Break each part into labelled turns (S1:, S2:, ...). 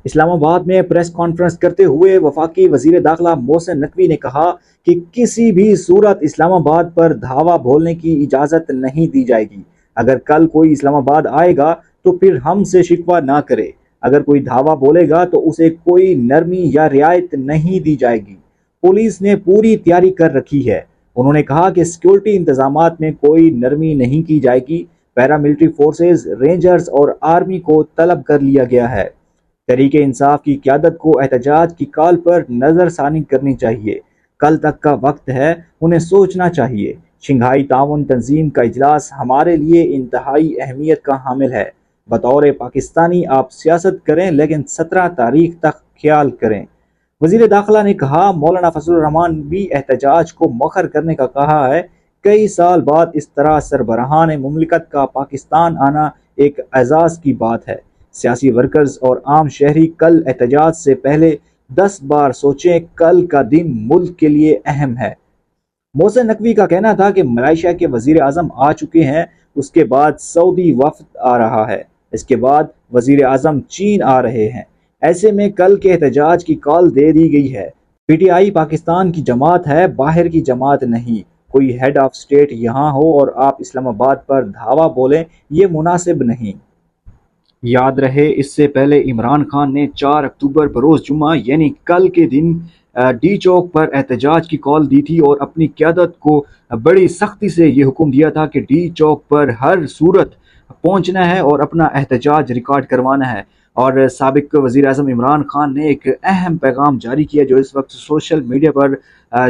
S1: اسلام آباد میں press conference کرتے ہوئے وفاقی وزیر داخلہ محسن نقوی نے کہا کہ کسی بھی صورت اسلام آباد پر دھاوا بولنے کی اجازت نہیں دی جائے گی۔ اگر کل کوئی اسلام آباد آئے گا تو پھر ہم سے شکوہ نہ کرے۔ اگر کوئی دھاوا بولے گا تو اسے کوئی نرمی یا رعایت نہیں دی جائے گی۔ پولیس نے پوری تیاری کر رکھی ہے۔ انہوں نے کہا کہ سیکورٹی انتظامات میں کوئی نرمی نہیں کی جائے گی۔ پیراملٹری فورسز، رینجرز اور آرمی کو طلب کر لیا گیا ہے۔ تحریک انصاف کی قیادت کو احتجاج کی کال پر نظر ثانی کرنی چاہیے۔ کل تک کا وقت ہے، انہیں سوچنا چاہیے۔ شنگھائی تعاون تنظیم کا اجلاس ہمارے لیے انتہائی اہمیت کا حامل ہے۔ بطور پاکستانی آپ سیاست کریں لیکن 17 تاریخ تک خیال کریں۔ وزیر داخلہ نے کہا مولانا فضل الرحمان بھی احتجاج کو مؤخر کرنے کا کہا ہے۔ کئی سال بعد اس طرح سربراہان مملکت کا پاکستان آنا ایک اعزاز کی بات ہے۔ سیاسی ورکرز اور عام شہری کل احتجاج سے پہلے 10 بار سوچیں، کل کا دن ملک کے لیے اہم ہے۔ محسن نقوی کا کہنا تھا کہ ملائیشیا کے وزیر اعظم آ چکے ہیں، اس کے بعد سعودی وفد آ رہا ہے، اس کے بعد وزیر اعظم چین آ رہے ہیں۔ ایسے میں کل کے احتجاج کی کال دے دی گئی ہے۔ پی ٹی آئی پاکستان کی جماعت ہے، باہر کی جماعت نہیں۔ کوئی ہیڈ آف اسٹیٹ یہاں ہو اور آپ اسلام آباد پر دھاوا بولیں، یہ مناسب نہیں۔ یاد رہے اس سے پہلے عمران خان نے 4 اکتوبر بروز جمعہ یعنی کل کے دن ڈی چوک پر احتجاج کی کال دی تھی اور اپنی قیادت کو بڑی سختی سے یہ حکم دیا تھا کہ ڈی چوک پر ہر صورت پہنچنا ہے اور اپنا احتجاج ریکارڈ کروانا ہے۔ اور سابق وزیر اعظم عمران خان نے ایک اہم پیغام جاری کیا جو اس وقت سوشل میڈیا پر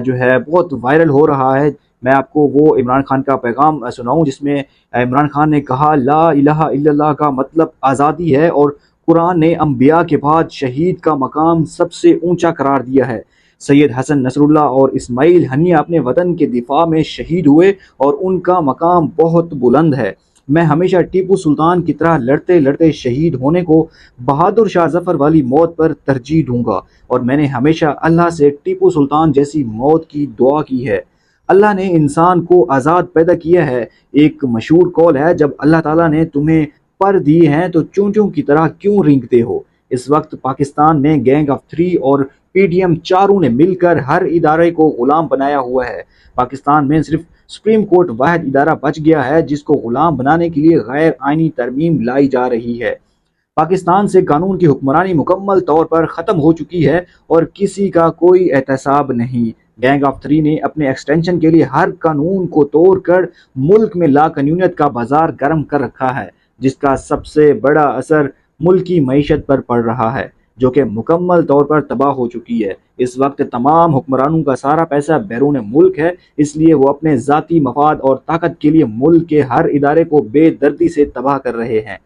S1: جو ہے بہت وائرل ہو رہا ہے۔ میں آپ کو وہ عمران خان کا پیغام سناؤں جس میں عمران خان نے کہا لا الہ الا اللہ کا مطلب آزادی ہے اور قرآن نے انبیاء کے بعد شہید کا مقام سب سے اونچا قرار دیا ہے۔ سید حسن نصر اللہ اور اسماعیل ہنیہ اپنے وطن کے دفاع میں شہید ہوئے اور ان کا مقام بہت بلند ہے۔ میں ہمیشہ ٹیپو سلطان کی طرح لڑتے لڑتے شہید ہونے کو بہادر شاہ ظفر والی موت پر ترجیح دوں گا، اور میں نے ہمیشہ اللہ سے ٹیپو سلطان جیسی موت کی دعا کی ہے۔ اللہ نے انسان کو آزاد پیدا کیا ہے۔ ایک مشہور قول ہے جب اللہ تعالیٰ نے تمہیں پر دیے ہیں تو چونٹیوں کی طرح کیوں رینگتے ہو۔ اس وقت پاکستان میں گینگ آف 3 اور پی ڈی ایم چاروں نے مل کر ہر ادارے کو غلام بنایا ہوا ہے۔ پاکستان میں صرف سپریم کورٹ واحد ادارہ بچ گیا ہے جس کو غلام بنانے کے لیے غیر آئینی ترمیم لائی جا رہی ہے۔ پاکستان سے قانون کی حکمرانی مکمل طور پر ختم ہو چکی ہے اور کسی کا کوئی احتساب نہیں۔ گینگ آف 3 نے اپنے ایکسٹینشن کے لیے ہر قانون کو توڑ کر ملک میں لا قانونیت کا بازار گرم کر رکھا ہے، جس کا سب سے بڑا اثر ملکی معیشت پر پڑ رہا ہے جو کہ مکمل طور پر تباہ ہو چکی ہے۔ اس وقت تمام حکمرانوں کا سارا پیسہ بیرون ملک ہے، اس لیے وہ اپنے ذاتی مفاد اور طاقت کے لیے ملک کے ہر ادارے کو بے دردی سے تباہ کر رہے ہیں۔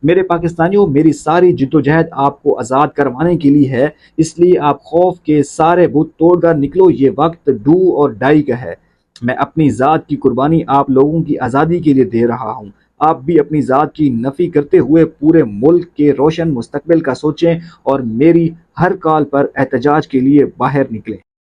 S1: میرے پاکستانیوں، میری ساری جدوجہد آپ کو آزاد کروانے کے لیے ہے، اس لیے آپ خوف کے سارے بت توڑ کر نکلو۔ یہ وقت ڈو اور ڈائی کا ہے۔ میں اپنی ذات کی قربانی آپ لوگوں کی آزادی کے لیے دے رہا ہوں۔ آپ بھی اپنی ذات کی نفی کرتے ہوئے پورے ملک کے روشن مستقبل کا سوچیں اور میری ہر کال پر احتجاج کے لیے باہر نکلیں۔